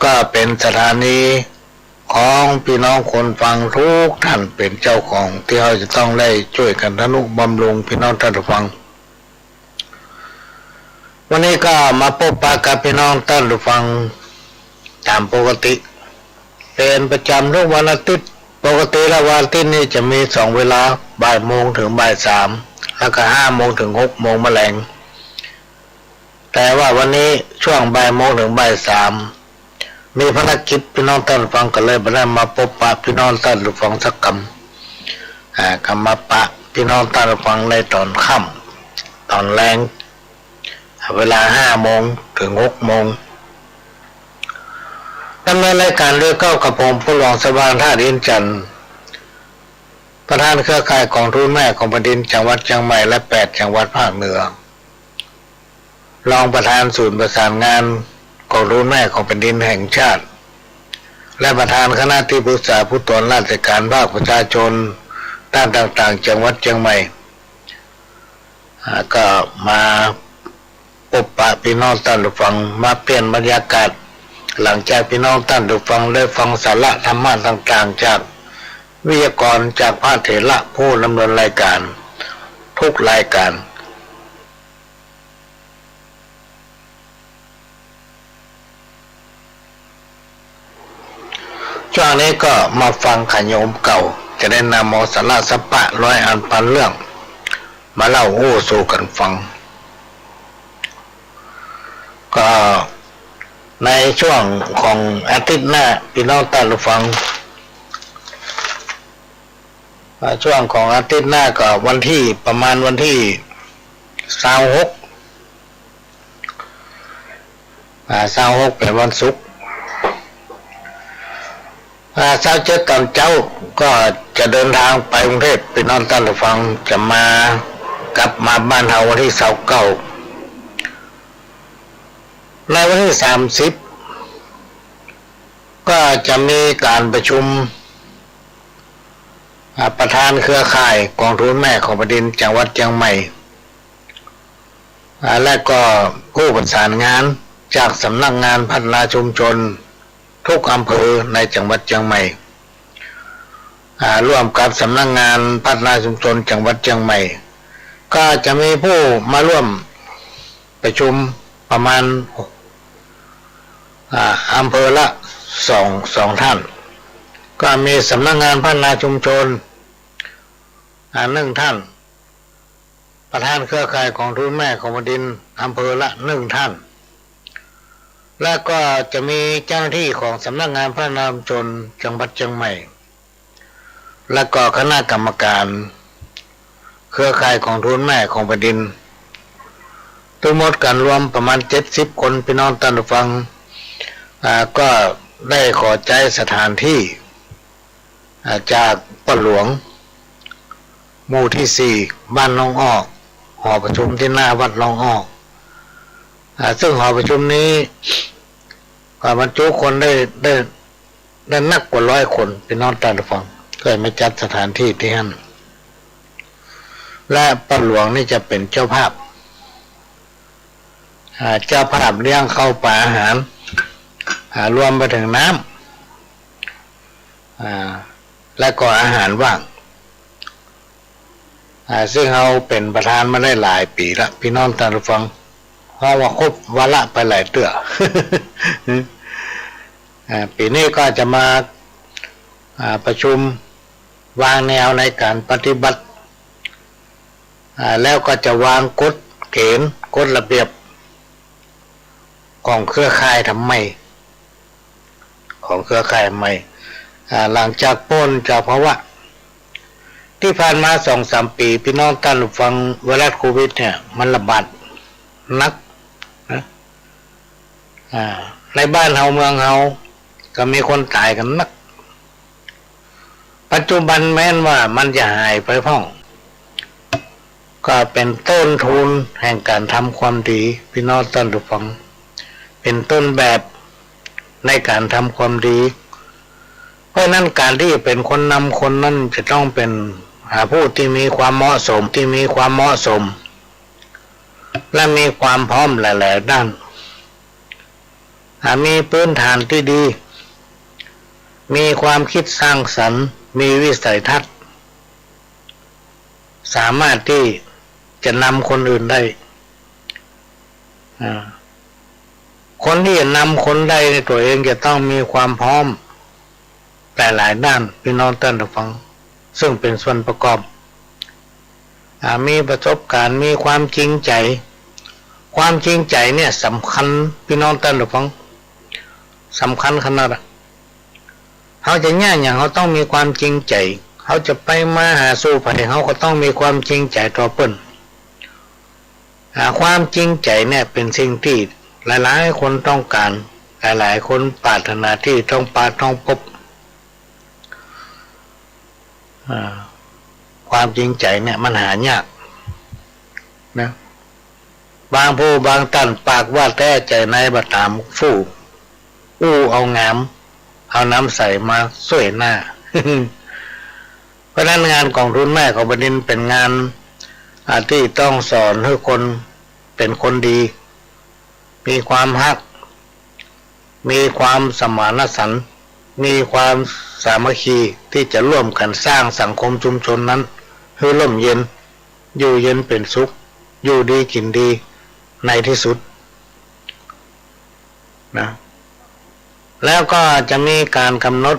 ก็เป็นสถานีของพี่น้องคนฟังทุกท่านเป็นเจ้าของที่เราจะต้องได้ช่วยกันทนุบำรุงพี่น้องท่านผู้ฟังวันนี้ก็มาพบปะกับพี่น้องท่านผู้ฟังตามปกติเป็นประจำทุกวันอาทิตย์ปกติแล้ววันอาทิตย์นี้จะมี2 เวลาบ่ายโมงถึงบ่าย3แล้วก็5 โมงถึง6 โมงแมลงแต่ว่าวันนี้ช่วงบ่ายโมงถึงบ่าย3มีภารกิจพี่น้องท่านฟังก็เลยมาพบปะพี่น้องท่านฟังสักคำมาปะพี่น้องท่านฟังในตอนค่ำตอนแรงเวลา5 โมงถึง6 โมงดำเนินรายการด้วยกับผมผู้รองสว่างท่าดินจันทร์ประธานเครือข่ายของทุนแม่ของแผ่นดินจังหวัดเชียงใหม่และ8 จังหวัดภาคเหนือรองประธานศูนย์ประสานงานของทุนแม่ของแผ่นดินแห่งชาติและประธานคณะที่ปรึกษาผู้ตรวจราชการภาคประชาชนด้านต่างๆจังหวัดเชียงใหม่ก็มาพบปะพี่น้องท่านผู้ฟังมาเปลี่ยนบรรยากาศหลังจากพี่น้องท่านผู้ฟังได้ฟังสาระธรรมะต่างๆจากวิทยากรจากพระเถระผู้ดำเนินรายการทุกรายการช่วงนี้ก็มาฟังขโยมเก่าจะได้นำเอาสาระสัพพะร้อยอันพันเรื่องมาเล่าโอ้สู่กันฟังก็ในช่วงของอาทิตย์หน้าพี่น้องท่านผู้ฟังช่วงของอาทิตย์หน้าก็วันที่ประมาณวันที่26เป็นวันศุกร์27ตอนเช้าก็จะเดินทางไปกรุงเทพพี่น้องท่านผู้ฟังจะกลับมาบ้านเฮาวันที่29ในวันที่30ก็จะมีการประชุมประธานเครือข่ายกองทุนแม่ของแผ่นดินจังหวัดเชียงใหม่และก็ผู้ประสานงานจากสำนักงานพัฒนาชุมชนทุกอำเภอในจังหวัดเชียงใหม่ร่วมกับสำนักงานพัฒนาชุมชนจังหวัดเชียงใหม่ก็จะมีผู้มาร่วมประชุมประมาณอำเภอละสองท่านก็มีสำนักงานพัฒนาชุมชน1 ท่านประธานเครือข่ายของทุนแม่ของแผ่นดินอำเภอละ1 ท่านและก็จะมีเจ้าหน้าที่ของสำนักงานพัฒนาชุมชนจังหวัดเชียงใหม่และก็คณะกรรมการเครือข่ายของทุนแม่ของแผ่นดินทั้งหมดกันรวมประมาณ70 คนพี่น้องท่านผู้ฟังก็ได้ขอใจสถานที่จากป้าหลวงหมู่ที่4บ้านน้องอ้อหอประชุมที่หน้าวัดน้องอ้อซึ่งหอประชุมนี้บรรจุคนได้นักกว่า100 คนพี่น้องท่านผู้ฟังก็ไม่จัดสถานที่ที่นั่นและป้าหลวงนี่จะเป็นเจ้าภาพเลี้ยงข้าวปลาอาหารรวมไปถึงน้ำและก็อาหารว่างซึ่งเราเป็นประธานมาได้หลายปีละพี่น้องท่านผู้ฟังเพราะว่าครบวาระไปหลายเตื้อ ปีนี้ก็จะมาประชุมวางแนวในการปฏิบัติแล้วก็จะวางกฎเกณฑ์กฎระเบียบของเครือข่ายทำไมหลังจากพ้นจากภาวะที่ผ่านมา 2-3 ปีพี่น้องท่านผู้ฟังไวรัสโควิดเนี่ยมันระบาดนักนะในบ้านเฮาเมืองเฮาก็มีคนตายกันนักปัจจุบันแม้นว่ามันจะหายไปพ้องก็เป็นต้นทุนแห่งการทำความดีพี่น้องท่านผู้ฟังเป็นต้นแบบในการทำความดีเพราะนั้นการที่เป็นคนนำคนนั้นจะต้องเป็นผู้ที่มีความเหมาะสมและมีความพร้อมหลายๆด้าน มีพื้นฐานที่ดีมีความคิดสร้างสรรค์มีวิสัยทัศน์สามารถที่จะนำคนอื่นได้คนที่จะนำคนได้ในตัวเองจะต้องมีความพร้อมแต่หลายด้านพี่น้องท่านผู้ฟังซึ่งเป็นส่วนประกอบมีประสบการณ์มีความจริงใจความจริงใจเนี่ยสำคัญพี่น้องท่านผู้ฟังสำคัญขนาดเขาจะแย่อย่างเขาต้องมีความจริงใจเขาจะไปมาหาสู้ภัยเขาก็ต้องมีความจริงใจต่อเปิ้นความจริงใจเนี่ยเป็นสิ่งที่หลายๆคนต้องการหลายๆคนปรารถนาที่ต้องพบความจริงใจเนี่ยมันหายากนะบางผู้บางท่านปากว่าแต่ใจในบัดตามฟู่เอางามเอาน้ำใสมาสวยหน้า เพราะนั้นงานของรุ่นแม่ของบดินทร์เป็นงานที่ต้องสอนให้คนเป็นคนดีมีความฮักมีความสมานฉันท์มีความสามัคคีที่จะร่วมกันสร้างสังคมชุมชนนั้นให้ร่มเย็นอยู่เย็นเป็นสุขอยู่ดีกินดีในที่สุดนะแล้วก็จะมีการกำหนด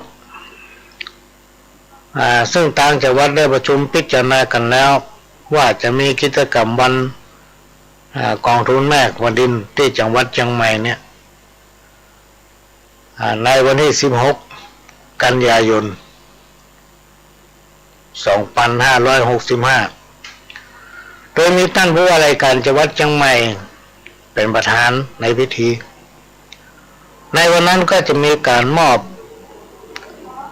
ซึ่งต่างจังหวัดได้ประชุมพิจารณากันแล้วว่าจะมีกิจกรรมวันกองทุนแม่ของดินที่จังหวัดเชียงใหม่เนี่ยในวันที่16กันยายน2565โดยมีท่านผู้ว่าราชการจังหวัดเชียงใหม่เป็นประธานในพิธีในวันนั้นก็จะมีการมอบ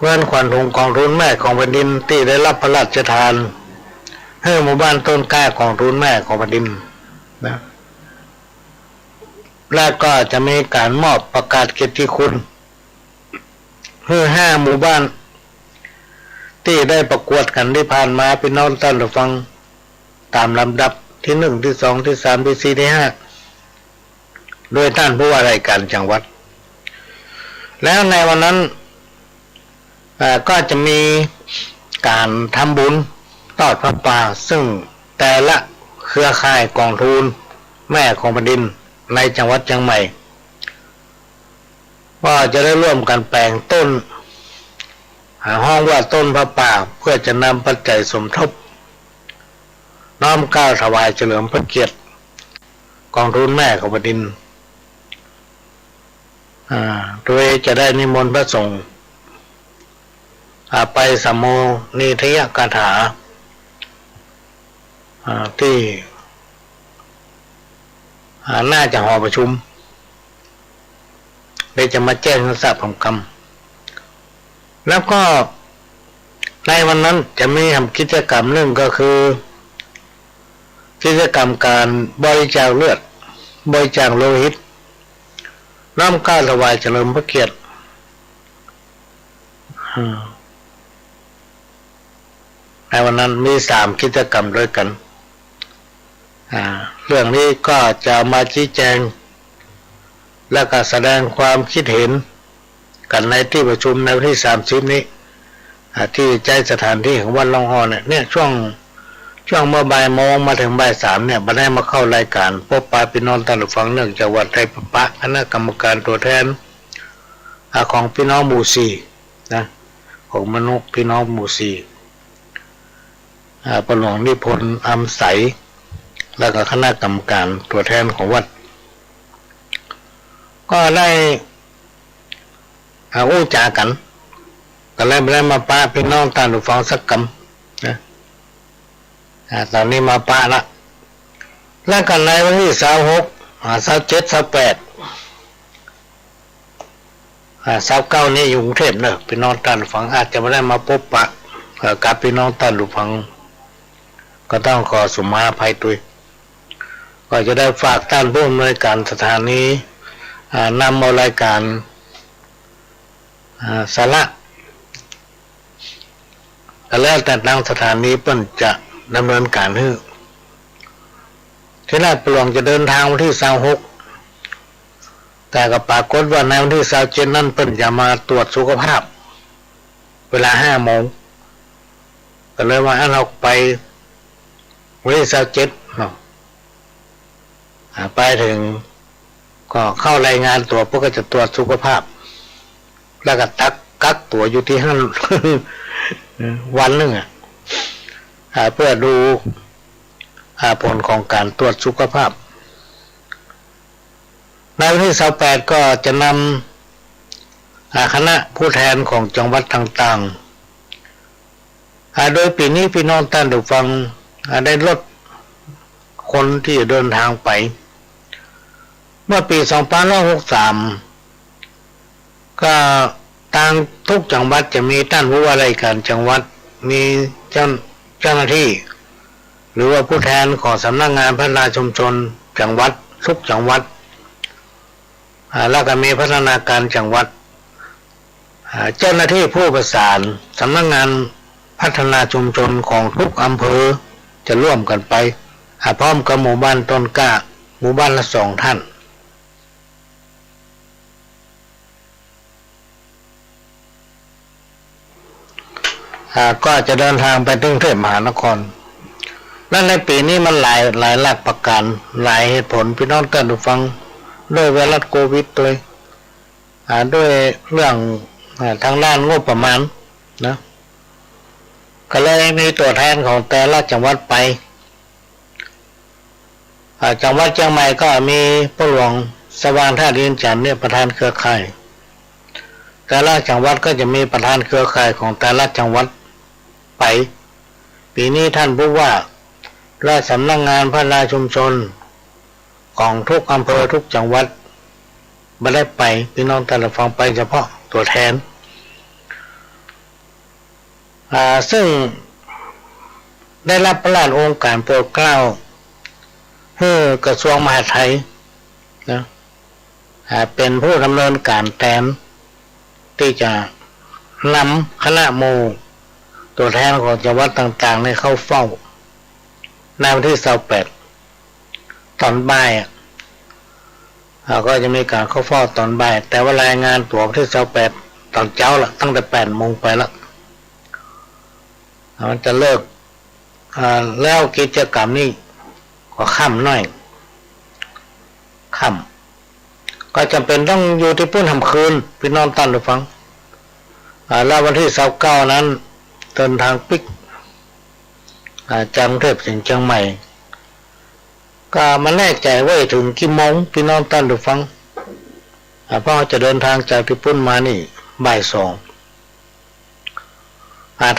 เงินขวัญถุงกองทุนแม่ของแผ่นดินที่ได้รับพระราชทานให้หมู่บ้านต้นกล้ากองทุนแม่ของแผ่นดินนะและก็จะมีการมอบประกาศเกียรติคุณให้5หมู่บ้านที่ได้ประกวดกันที่ผ่านมาพี่น้องท่านผู้ฟังตามลำดับที่1ที่2ที่3ที่4ที่5โดยท่านผู้ว่าราชการจังหวัดแล้วในวันนั้นก็จะมีการทำบุญทอดพระป่าซึ่งแต่ละเครือข่ายกองทุนแม่ของแผ่นดินในจังหวัดเชียงใหม่ว่าจะได้ร่วมกันแปลงต้นห้องว่าต้นพระป่าเพื่อจะนำปัจจัยสมทบน้อมเกล้าถวายเฉลิมพระเกียรติกองทุนแม่ของแผ่นดินโดยจะได้นิมนต์พระสงฆ์ไปสมโภนิทยกถาที่น่าจะหอประชุมได้จะมาแจ้งทราบคำแล้วก็ในวันนั้นจะมีทำกิจกรรมหนึ่งก็คือกิจกรรมการบริจาคเลือดบริจาคโลหิตน้อมเกล้าถวายเฉลิมพระเกียรติในวันนั้นมี3กิจกรรมด้วยกันเรื่องนี้ก็จะมาชี้แจงและก็แสดงความคิดเห็นกันในที่ประชุมในวันที่30นี้ที่ใจสถานที่ของวัดหลวงพ่อเนี่ยช่วงเมื่อบ่ายโมงมาถึงบ่าย3เนี่ยมาได้มาเข้ารายการพบปะพี่น้องท่านผู้ฟังเนื่องจากวัดไทยปะคณะกรรมการตัวแทนของพี่น้องหมู่4นะของมนุษย์พี่น้องหมู่4ประหลวงนิพนธ์อำใสแล้วก็คณะกรรมการตัวแทนของวัดก็ได้อู้จากันก็เลยได้มาปะพี่น้องท่านผู้ฟังสักคำนะตอนนี้มาปะละแล้วกันในวันที่26 27 28 29นี้อยู่กรุงเทพเนอะพี่น้องท่านผู้ฟังอาจจะไม่ได้มาพบปะกับพี่น้องท่านผู้ฟังก็ต้องขอสุมาภัยด้วยก็จะได้ฝากท่านผู้อำนวยการสถานีนำเอารายการสาระแล้วแต่ทางสถานีเปิ้นจะดำเนินการให้ที่แรกประหลวงจะเดินทางวันที่26 แต่ก็ปรากฏว่าในวันที่27นั้นเพิ่นจะมาตรวจสุขภาพเวลา5 โมงก็เลยว่าเราไปวันที่27เนาะไปถึงก็เข้ารายงานตัวพวกก็จะตรวจสุขภาพแล้วก็กักตัวอยู่ที่นั่น วันหนึ่งเพื่อดูผลของการตรวจสุขภาพในวันที่28ก็จะนำคณะผู้แทนของจังหวัดต่างๆโดยปีนี้พี่น้องท่านผู้ฟังได้ลดคนที่เดินทางไปเมื่อปี2563ก็ทางทุกจังหวัดจะมีท่านผู้ว่าราชการจังหวัดมีเจ้าหน้าที่หรือว่าผู้แทนของสำนักงานพัฒนาชุมชนจังหวัดทุกจังหวัดแล้วก็มีพัฒนาการจังหวัดเจ้าหน้าที่ผู้ประสานสำนักงานพัฒนาชุมชนของทุกอำเภอจะร่วมกันไปพร้อมกับหมู่บ้านต้นกล้าหมู่บ้านละ2 ท่านก็จะเดินทางไปถึงกรุงเทพมหานครและในปีนี้มันหลายหลักประการหลายเหตุผลพี่น้องท่านผู้ฟังด้วยไวรัสโควิดด้วยด้วยเรื่องทางด้านงบประมาณนะก็เลยมีตัวแทนของแต่ละจังหวัดไปจังหวัดเชียงใหม่ก็มีผู้หลวงสว่างท่าดินจันทร์เนี่ยประธานเครือข่ายแต่ละจังหวัดก็จะมีประธานเครือข่ายของแต่ละจังหวัดไปปีนี้ท่านผู้ว่าและสำนักงานพัฒนาชุมชนของทุกอำเภอทุกจังหวัดไม่ได้ไปพี่น้องแต่ละฟังไปเฉพาะตัวแทนซึ่งได้รับพระราชโองการโปรดเกล้าให้กระทรวงมหาดไทยนะเป็นผู้ดำเนินการแทนที่จะนำคณะหมู่ตัวแทนของจังหวัดต่างๆในเข้าเฝ้าในวันที่28ตอนบ่ายก็จะมีการเข้าเฝ้าตอนบ่ายแต่ว่ารายงานตัววันที่28ตอนเช้าละตั้งแต่8 โมงไปแล้วมันจะเลิกแล้วกิจกรรมนี้ก็ค่ำหน่อยค่ำก็จำเป็นต้องอยู่ที่พุ่นทำคืนพี่น้องท่านผู้ฟังแล้ววันที่29นั้นเดินทางปิกจากกรุงเทพถึงเชียงใหม่ก็มาแน่ใจว่าถึงกี่โมงพี่น้องท่านผู้ฟังเพราะจะเดินทางจากที่พุ่นมานี่บ่าย 2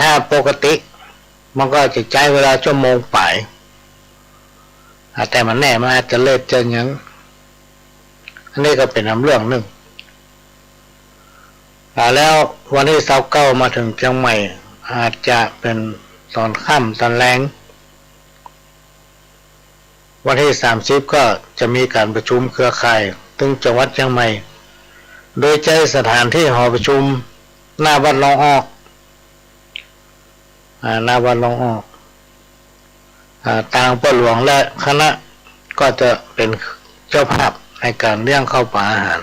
ถ้าปกติมันก็จะใช้เวลาชั่วโมงป่ายแต่มันแน่มันอาจจะเลทจะยังอันนี้ก็เป็นเรื่องหนึ่งแล้ววันที่29มาถึงเชียงใหม่อาจจะเป็นตอนค่ำตอนแรงวันที่30ก็จะมีการประชุมเครือข่ายถึงจังหวัดเชียงใหม่โดยใช้สถานที่หอประชุมหน้าวัดหนองอ้อหน้าวัดหนองอ้อทางพ่อหลวงและคณะก็จะเป็นเจ้าภาพในการเลี้ยงข้าวปลาอาหาร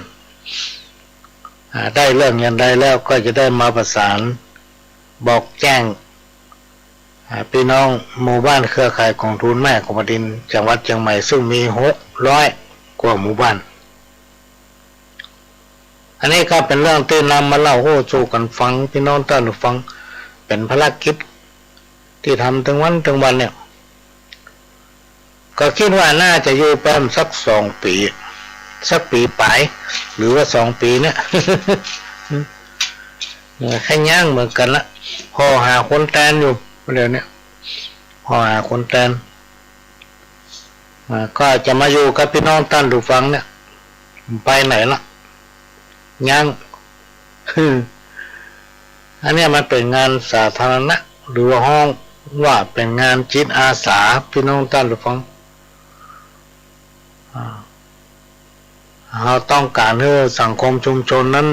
ได้เรื่องยันได้แล้วก็จะได้มาประสานบอกแจ้งพี่น้องหมู่บ้านเครือข่ายของทูลแม่ของแผ่นดินจังหวัดเชียงใหม่ซึ่งมี600 กว่าหมู่บ้านอันนี้ก็เป็นเรื่องที่นำมาเล่าสู่กันฟังพี่น้องท่านผู้ฟังเป็นภารกิจที่ทำถึงวันเนี่ยก็คิดว่าน่าจะอยู่ประมาณสัก2 ปีสักปีปลายหรือว่า2 ปีเนี่ย แค่ย่างเหมือนกันละพอหาคนแทนอยู่เดี๋ยวนี้พอหาคนแทนก็จะมาอยู่กับพี่น้องท่านผู้ฟังเนี่ยไปไหนละย่าง อันนี้มันเป็นงานสาธารณะหรือห้องว่าเป็นงานจิตอาสาพี่น้องท่านผู้ฟังเราต้องการให้สังคมชุมชนนั้น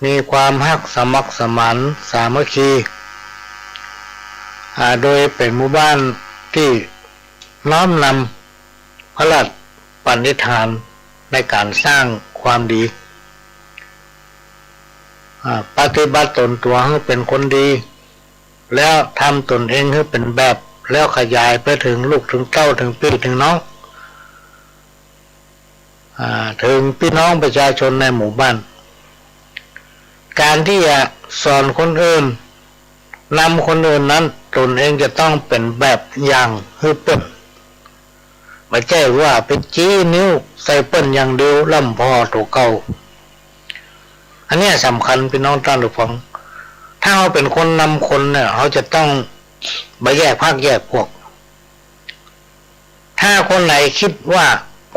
มีความฮักสมัครสมานสามัคคีโดยเป็นหมู่บ้านที่น้อมนำพระราชปณิธาน ในการสร้างความดีปฏิบัติตนตัวให้เป็นคนดีแล้วทำตนเองให้เป็นแบบแล้วขยายไปถึงลูกถึงเต้าถึงพี่ถึงน้องถึงพี่น้องประชาชนในหมู่บ้านการที่จะสอนคนอื่นนำคนอื่นนั้นตนเองจะต้องเป็นแบบอย่างให้เปิ้นไม่ใช่ว่าไปจี้นิ้วใส่เปิ้นอย่างเดียวล่ำพอตัวเก่าอันนี้สำคัญพี่น้องท่านผู้ฟังถ้าเราเป็นคนนำคนเนี่ยเขาจะต้องไม่แยกพรรคแยกพวกถ้าคนไหนคิดว่า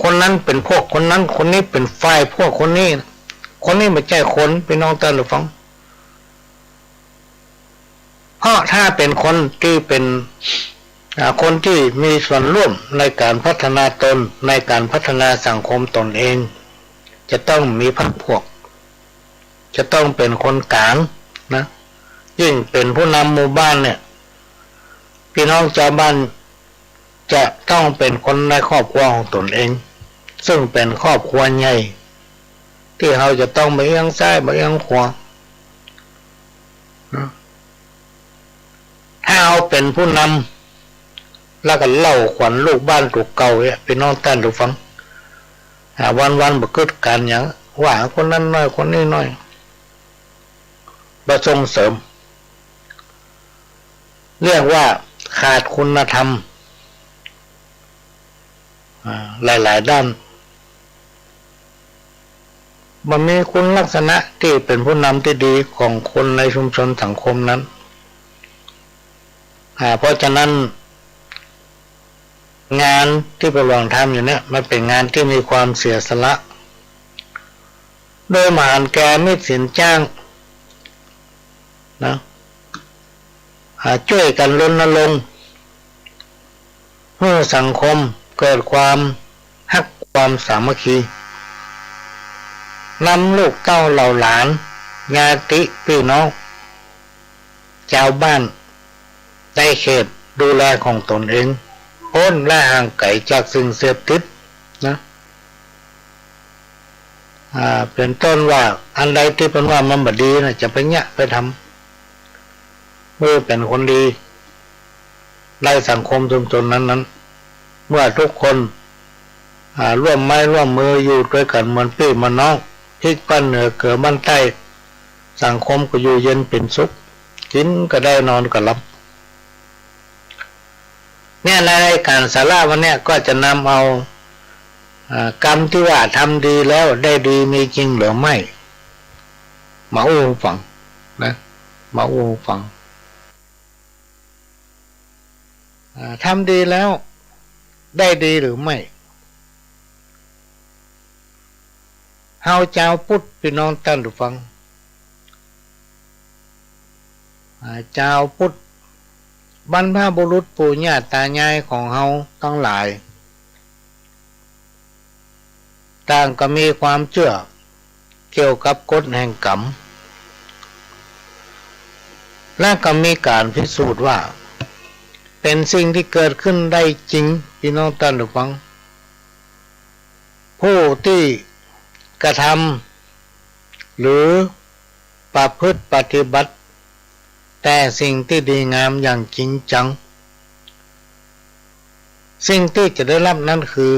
คนนั้นเป็นพวกคนนั้นคนนี้เป็นฝ่ายพวกคนนี้ไม่ใช่คนพี่น้องท่านผู้ฟังเพราะถ้าเป็นคนที่เป็นคนที่มีส่วนร่วมในการพัฒนาตนในการพัฒนาสังคมตนเองจะต้องมีพรรคพวกจะต้องเป็นคนกลางนะยิ่งเป็นผู้นำหมู่บ้านเนี่ยพี่น้องชาวบ้านจะต้องเป็นคนในครอบครัวของตนเองซึ่งเป็นครอบครัวใหญ่ที่เราจะต้องไม่เอียงซ้ายไม่เอียงขวาถ้าเราเป็นผู้นำแล้วก็เล่าขวัญลูกบ้านถูกเก่าเนี่ยพี่น้องท่านผู้ฟังวันๆบ่เกิดการอย่างว่าคนนั้นน้อยคนนี้น้อยบ่ส่งเสริมเรียกว่าขาดคุณธรรมหลายๆด้านมันมีคุณลักษณะที่เป็นผู้นำที่ดีของคนในชุมชนสังคมนั้นเพราะฉะนั้นงานที่ประหลองทำอยู่เนี่ยมันเป็นงานที่มีความเสียสละโดยมหาแก่มิตรสินจ้างนะช่วยกันรณรงค์เพื่อสังคมเกิดความฮักความสามัคคีนำลูกเต้าเหล่าหลานญาติพี่น้องชาวบ้านในเขตดูแลของตนเองพ้นและห่างไกลจากสิ่งเสพติดนะเป็นต้นว่าอันใดที่เป็นว่ามันบ่ดีนะจะไปแยะไปทำเมื่อเป็นคนดีในสังคมชุมชนนั้นเมื่อทุกคนร่วมไม้ร่วมมืออยู่ด้วยกันเหมือนพี่เหมือนน้องพลิกปั้นเหนือเกิดบ้านใต้สังคมก็อยู่เย็นเป็นสุขกินก็ได้นอนก็หลับเนี่ยในรายการสาระวันนี้ก็จะนำเอากรรมที่ว่าทำดีแล้วได้ดีมีจริงหรือไม่มาอู้ฟังนะมาอู้ฟังทำดีแล้วได้ดีหรือไม่เฮาเจ้าพุทธพี่น้องท่านผู้ฟังเจ้าพุทธบรรพบุรุษปู่ย่าตายายของเฮาทั้งหลายต่างก็มีความเชื่อเกี่ยวกับกฎแห่งกรรมและก็มีการพิสูจน์ว่าเป็นสิ่งที่เกิดขึ้นได้จริงพี่น้องท่านผู้ฟังผู้ที่กระทำหรือประพฤติปฏิบัติแต่สิ่งที่ดีงามอย่างจริงจังสิ่งที่จะได้รับนั้นคือ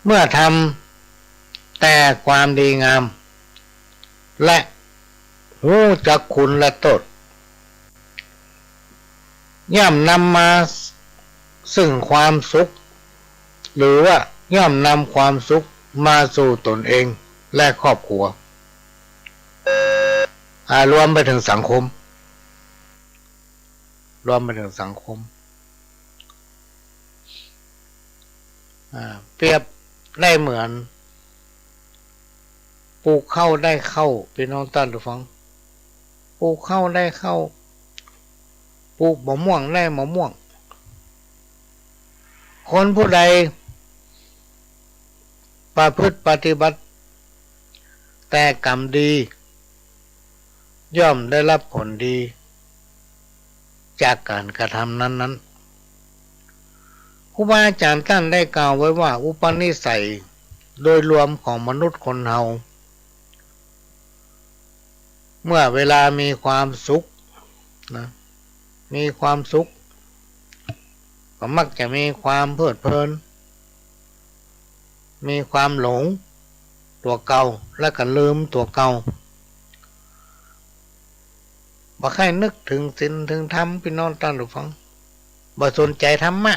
เมื่อทำแต่ความดีงามและรู้จักคุณและโทษย่อมนำมาซึ่งความสุขหรือว่าย่อมนำความสุขมาสู่ตนเองและครอบครัวรวมไปถึงสังคมเปรียบได้เหมือนปลูกข้าวได้ข้าวพี่น้องท่านผู้ฟังปลูกข้าวได้ข้าวปลูกมะม่วงได้มะม่วงคนผู้ใดประพฤติปฏิบัติแต่กรรมดีย่อมได้รับผลดีจากการกระทำนั้นครูบาอาจารย์ท่านได้กล่าวไว้ว่าอุปนิสัย โดยรวมของมนุษย์คนเฮาเมื่อเวลามีความสุขนะมีความสุขก็มักจะมีความเพลิดเพลินมีความหลงตัวเก่าและก็ลืมตัวเก่าบ่ใครนึกถึงศีลถึงธรรมพี่น้องท่านผู้ฟังบ่สนใจธรรมะ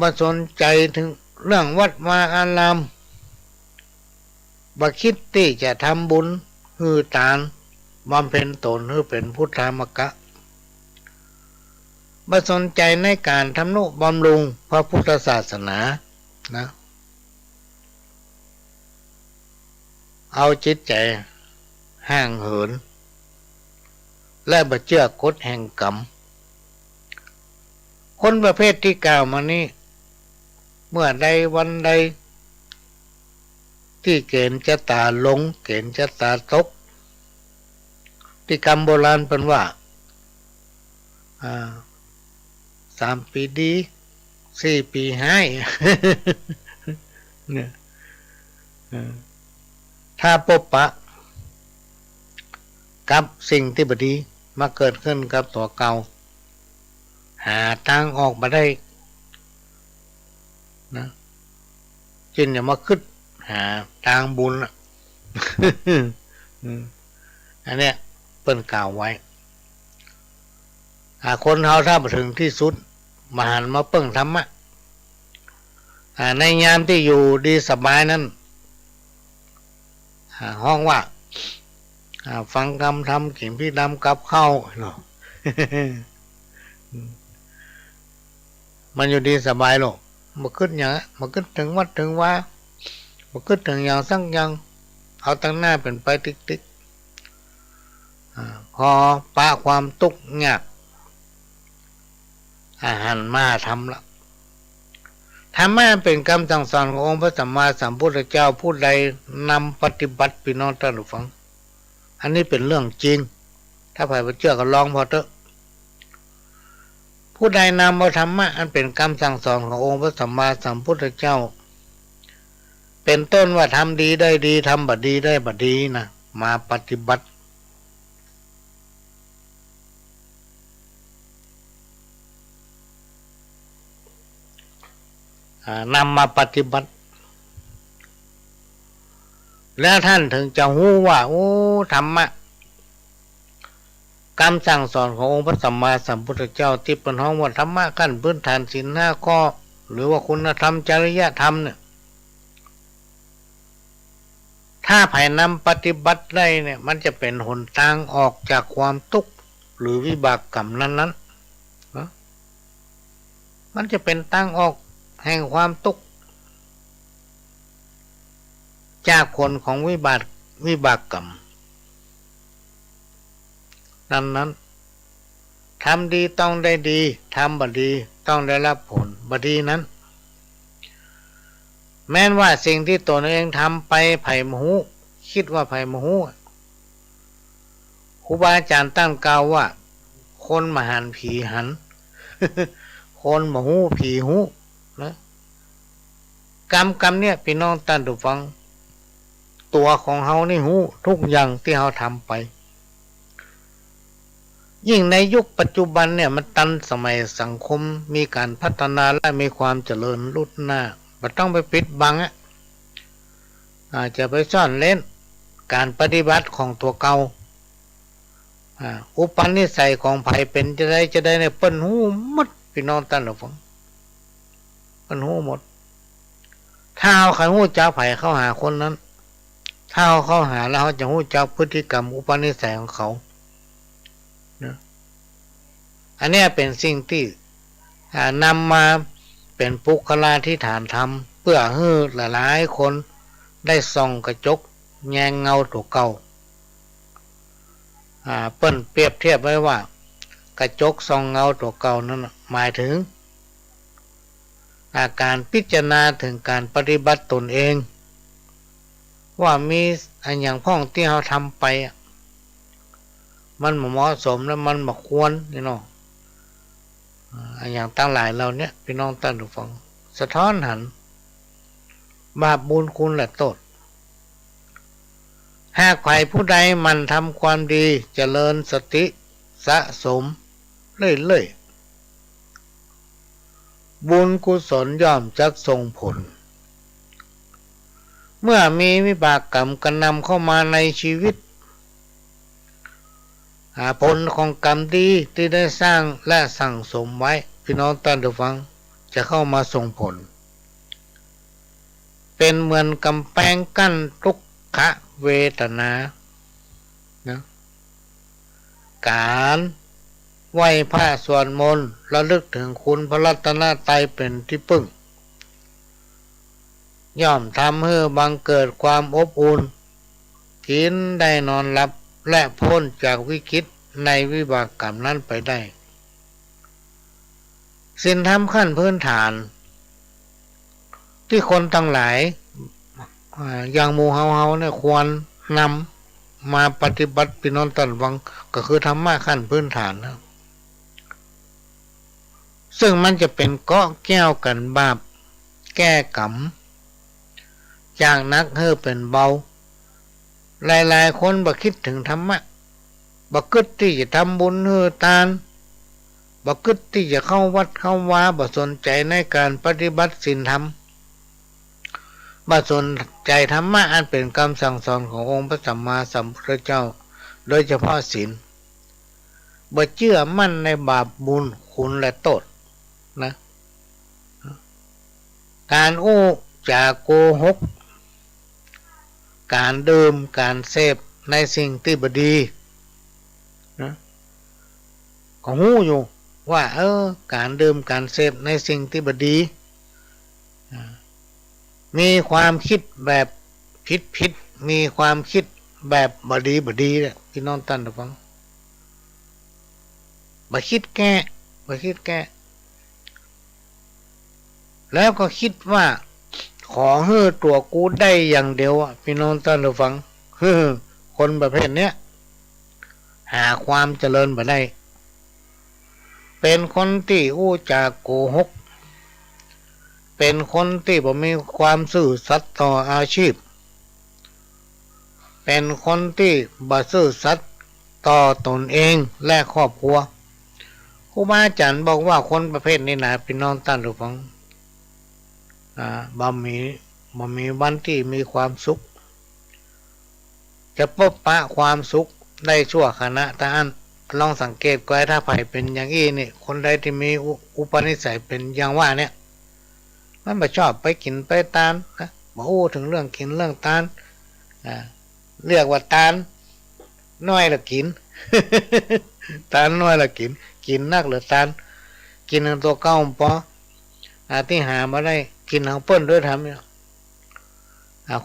บ่สนใจถึงเรื่องวัดวาอารามบ่คิดที่จะทำบุญฮือทานบำเพ็ญตนให้เป็นพุทธามกะบ่สนใจในการทำนุบำรุงพระพุทธศาสนานะเอาจิตใจห่างเหินและบ่เชื่อกฎแห่งกรรมคนประเภทที่กล่าวมานี้เมื่อใดวันใดที่เกณฑ์ชะตาลงเกณฑ์ชะตาตกที่กรรมโบราณเป็นว่า3 ปีดี4 ปีหาย เนี่ยถ้าพบปะกับสิ่งที่บดีมาเกิดขึ้นกับตัวเก่าหาทางออกมาได้นะจึงอย่ามาคิดหาทางบุญ อันเนี้ยเปิ้นกล่าวไว้คนเฮาถ้ามาถึงที่สุดมาหันมาเปิ้งธรรมะในยามที่อยู่ดีสบายนั้นห้องว่าฟังคำธรรมกินพี่ดำกับข้าวเนาะ มันอยู่ดีสบายหรอกมาคิดอย่างมาคิดถึงวัดถึงว่ามาคิดถึงอย่างสักอย่างเอาตั้งหน้าเป็นไปติ๊กพอปะความทุกข์ยากหันมาทำละธรรมะเป็นคำสั่งสอนขององค์พระสัมมาสัมพุทธเจ้าผู้ใดนำปฏิบัติพี่น้องท่านผู้ฟังอันนี้เป็นเรื่องจริงถ้าใครไม่เชื่อก็ลองพอเถอะผู้ใดนำเอาธรรมะอันเป็นคำสั่งสอนขององค์พระสัมมาสัมพุทธเจ้าเป็นต้นว่าทำดีได้ดีทำบัดดีได้บัดดีนะมาปฏิบัตินำมาปฏิบัติแล้วท่านถึงจะรู้ว่าโอ้ธรรมะคำสั่งสอนขององค์พระสัมมาสัมพุทธเจ้าที่เป็นห้องว่าธรรมะขั้นพื้นฐานศีล5 ข้อหรือว่าคุณธรรมจริยธรรมเนี่ยถ้าไผ่นำปฏิบัติได้เนี่ยมันจะเป็นหนทางออกจากความทุกข์หรือวิบากกรรมนั้นๆมันจะเป็นทางออกแห่งความทุกข์จากผลของวิบากกรรมนั้นทำดีต้องได้ดีทำบดีต้องได้รับผลบดีนั้นแม้นว่าสิ่งที่ตนเองทำไปไผ่มหูคิดว่าไผ่มหูครูบาอาจารย์ตั้งกล่าวว่าคนมหันผีหัน คนมหูผีหูนะกรรมเนี่ยพี่น้องท่านผู้ฟังตัวของเฮานี่หูทุกอย่างที่เฮาทำไปยิ่งในยุคปัจจุบันเนี่ยมันตันสมัยสังคมมีการพัฒนาและมีความเจริญรุ่นหน้าไม่ต้องไปปิดบังอาจจะไปซ่อนเล่นการปฏิบัติของตัวเก่าอุปนิสัยของไผเป็นจะได้ในเปิ้นหูหมดพี่น้องท่านผู้ฟังเปิ้นหูหมดถ้าเอาใครหูจักไผเข้าหาคนนั้นถ้าเอาเข้าหาแล้วเขาจะหูจักพฤติกรรมอุปนิสัยของเขาอันนี้เป็นสิ่งที่นำมาเป็นปุคลาธิฐานธรรมเพื่อให้หลายๆคนได้ส่องกระจกแยงเงาตัวเก่าเปิ้นเปรียบเทียบไว้ว่ากระจกส่องเงาตัวเก่านั้นหมายถึงอาการพิจารณาถึงการปฏิบัติตนเองว่ามีอันอย่างพ้องที่เราทำไปมันเหมาะสมและมันควรนี่เนาะอย่างตั้งหลายเราเนี่ยพี่น้องท่านผู้ฟังสะท้อนหัน บาปบุญคุณและโทษหากใครผู้ใดมันทำความดีเจริญสติสะสมเรื่อยๆบุญกุศลย่อมจักส่งผลเมื่อมีวิบากกรรมกระนำเข้ามาในชีวิตผลของกรรมดีที่ได้สร้างและสั่งสมไว้พี่น้องท่านผู้ฟังจะเข้ามาส่งผลเป็นเหมือนกำแพงกั้นทุกขเวทนานะการไหว้พระสวดมนต์ระลึกถึงคุณพระรัตนตรัยเป็นที่พึ่งย่อมทำให้บังเกิดความอบอุ่นกินได้นอนหลับและพ้นจากวิกฤตในวิบากกรรมนั้นไปได้สิ่งทำขั้นพื้นฐานที่คนทั้งหลายอย่างหมู่เฮาเนี่ยควรนำมาปฏิบัติพี่น้องท่านฟังก็คือธรรมะขั้นพื้นฐานนะซึ่งมันจะเป็นเกาะแก้วกันบาปแก้กรรมจากนักให้เป็นเบาหลายๆคนบ่คิดถึงธรรมะบ่คิดที่จะทำบุญให้ทานบ่คิดที่จะเข้าวัดเข้าวาบ่สนใจในการปฏิบัติศีลธรรมบ่สนใจธรรมะอันเป็นคำสั่งสอนขององค์พระสัมมาสัมพุทธเจ้าโดยเฉพาะศีลบ่เชื่อมั่นในบาปบุญคุณและโทษนะการอู้จากโกหกการดื่มการเสพในสิ่งที่บดีนะก็หู้อยู่ว่าการดื่มการเสพในสิ่งที่บดีมีความคิดแบบผิดมีความคิดแบบบดีเนี่ยพี่น้องท่านผู้ฟังบ่คิดแก้แล้วก็คิดว่าขอให้ตัวกูได้อย่างเดียวพี่น้องท่านผู้ฟังคนประเภทเนี้ยหาความเจริญบ่ได้เป็นคนที่อู้จากโกหกเป็นคนที่บ่มีความซื่อสัตย์ต่ออาชีพเป็นคนที่บ่ซื่อสัตย์ต่อตนเองและครอบครัวครูบาอาจารย์บอกว่าคนประเภทนี้นะพี่น้องท่านผู้ฟังบ่มีวันที่มีความสุขจะพบปะความสุขได้ชั่วขณะท่านลองสังเกตก็ถ้าไผเป็นอย่างนี้นี่คนใดที่มีอุปนิสัยเป็นอย่างว่าเนี่ยมันบ่ชอบไปกินไปทานนะบ่อู้ถึงเรื่องกินเรื่องทานเรียกว่าทานน้อยละกิน ทานน้อยละกินนักหรือทานกินตัวเก่าพอที่หามาได้กินเอาเปิ้นด้วยทำเนี่ย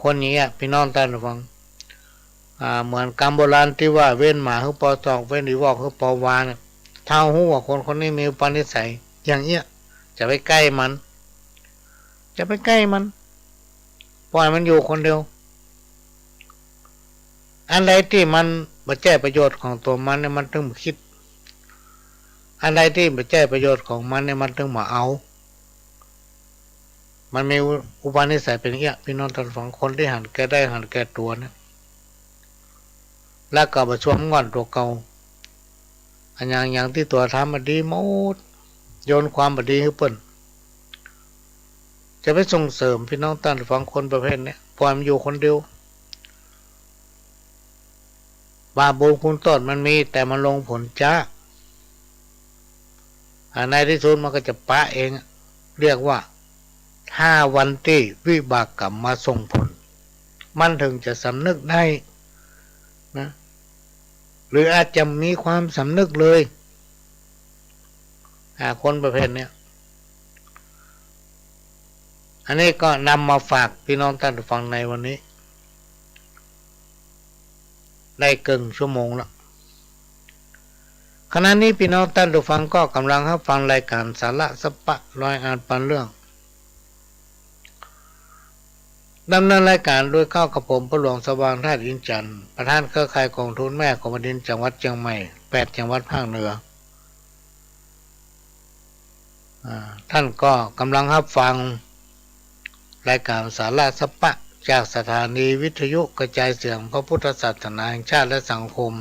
คนนี้พี่น้องท่านฟังเหมือนกรรมโบราณที่ว่าเว้นหมาคือปอตอกเว้นดีวอกคือปอวานเท่าหู้ว่าคนนี้มีอุปนิสัยอย่างเงี้ยจะไปใกล้มันปล่อยมันอยู่คนเดียวอันใดที่มันบ่แก้ประโยชน์ของตัวมันเนี่ยมันต้องคิดอันใดที่บ่แก้ประโยชน์ของมันเนี่ยมันต้องมาเอามันมีอุปนิสัยเป็นอย่างเงี้ยพี่น้องท่านฟังคนที่หันแก่ได้หันแก่ตัวนะแล้วก็บ่สวมงอนตัวเก่าอันอย่างที่ตัวทำมาดีหมดโยนความบดีให้เปิ้นจะไปส่งเสริมพี่น้องท่านฟังคนประเภทนี้ปล่อยมันอยู่คนเดียวบาปบุญคุณโทษมันมีแต่มันลงผลช้าในที่สุดมันก็จะปะเองเรียกว่าถ้าวันที่วิบากกรรมมาส่งผลมันถึงจะสำนึกได้นะหรืออาจจะมีความสำนึกเลยคนประเภทนี้อันนี้ก็นำมาฝากพี่น้องท่านผู้ฟังในวันนี้ได้เกินชั่วโมงแล้วขณะนี้พี่น้องท่านผู้ฟังก็กำลังรับฟังรายการสาระสปะร้อยอ่านปันเรื่องดำเนินรายการโดยเข้ากับผมพระหลวงสว่างธาตุอินจันทร์ประธานเครือข่ายกองทุนแม่ของแผ่นดินจังหวัดเชียงใหม่8จังหวัดภาคเหนือท่านก็กำลังรับฟัง รายการสาระสปะจากสถานีวิทยุกระจายเสียงพระพุทธศาสนาแห่งชาติและสังคม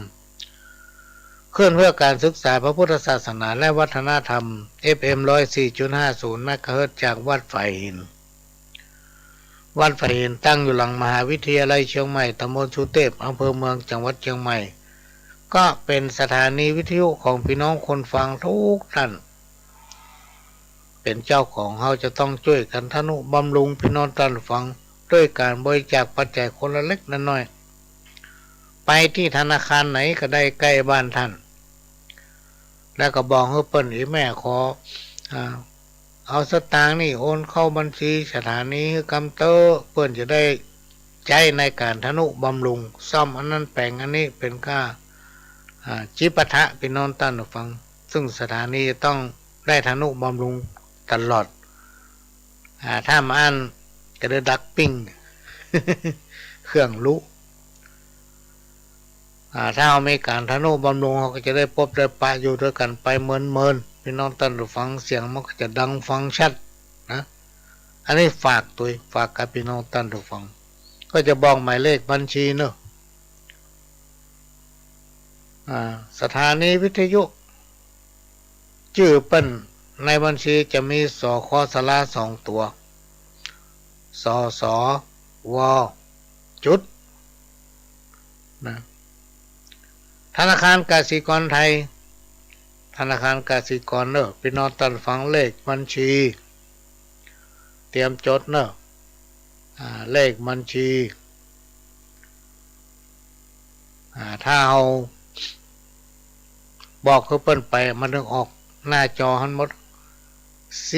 เคลื่อนเพื่อการศึกษาพระพุทธศาสนาและวัฒนธรรม FM 104.50 เมกะเฮิรตซ์จากวัดไผ่หินวัดไผ่หินตั้งอยู่หลังมหาวิทยาลัยเชียงใหม่ตำบลสุเทพอำเภอเมืองจังหวัดเชียงใหม่ก็เป็นสถานีวิทยุของพี่น้องคนฟังทุกท่านเป็นเจ้าของเขาจะต้องช่วยกันทนุบำรุงพี่น้องท่านฟังด้วยการบริจาคปัจจัยคนละเล็กน้อยไปที่ธนาคารไหนก็ได้ใกล้บ้านท่านแล้วก็บอกให้เปิ้นอีแม่ขอเอาสตางค์นี่โอนเข้าบัญชีสถานีให้กำเตอร์เปิ้นจะได้ใช้ในการทนุบำรุงซ่อมอันนั้นแปลงอันนี้เป็นค่าจิปาถะพี่น้องท่านฟังซึ่งสถานีจะต้องได้ทนุบำรุงตลอดถ้ามาอ่านก็ได้ดักปิ้ง เครื่องรู้ถ้าเอาไม่การทนุบำรุงเขาก็จะได้พบได้ปะอยู่ด้วยกันไปเมินพี่น้องท่านฟังเสียงมันก็จะดังฟังชัดนะอันนี้ฝากกับพี่น้องท่านฟังก็จะบอกหมายเลขบัญชีเนอะสถานีวิทยุชื่อเปิ้นในบัญชีจะมีสคสลา2 ตัวสสวจุดนะธนาคารกสิกรไทยธนาคารกสิกรเนอะพี่น้องท่านฟังเลขบัญชีเตรียมจดเนอะเลขบัญชีถ้าเอาบอกเขาเปิ้นไปมันถึงออกหน้าจอหันหมด4712274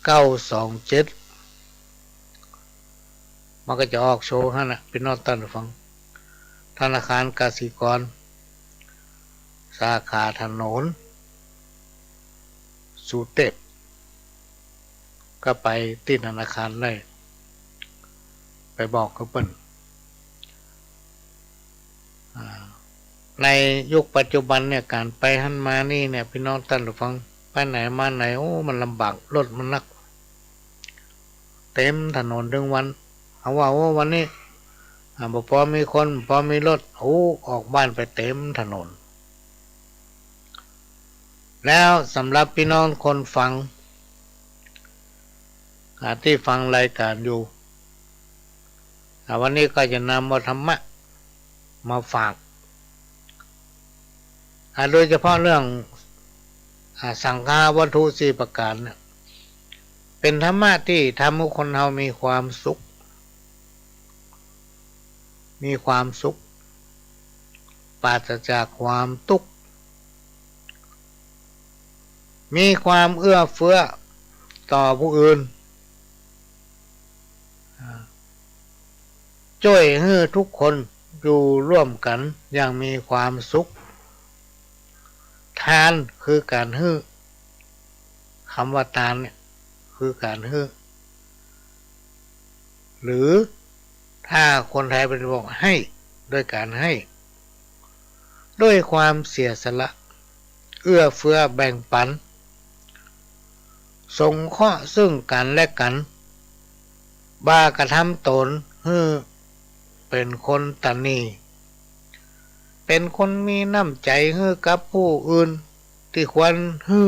927มันก็จะออกโชว์ให้นะพี่น้องท่านฟังธนาคารกสิกรสาขาถนนสุเทพก็ไปที่ธนาคารได้ไปบอกเขาเปิ้นในยุคปัจจุบันเนี่ยการไปหันมานี่เนี่ยพี่น้องท่านฟังไปไหนมาไหนโอ้มันลำบากรถมันนักเต็มถนนทั้งวันเอาว่าวันนี้พอมีคนพอมีรถโอ้ออกบ้านไปเต็มถนนแล้วสำหรับพี่น้องคนฟังที่ฟังรายการอยู่วันนี้ก็จะนำธรรมะมาฝากโดยเฉพาะเรื่องสังฆาวัตถุ4 ประการเนี่ยเป็นธรรมะที่ทำให้คนเรามีความสุขปราศจากความทุกข์มีความเอื้อเฟื้อต่อผู้อื่นช่วยให้ทุกคนอยู่ร่วมกันอย่างมีความสุขทานคือการให้คำว่าทานเนี่ยคือการให้หรือถ้าคนไทยเป็นบอกให้ด้วยการให้ด้วยความเสียสละเอื้อเฟื้อแบ่งปันสงเคราะห์ซึ่งกันและกันบ้ากระทำตนให้เป็นคนตนีเป็นคนมีน้ำใจให้กับผู้อื่นที่ควรให้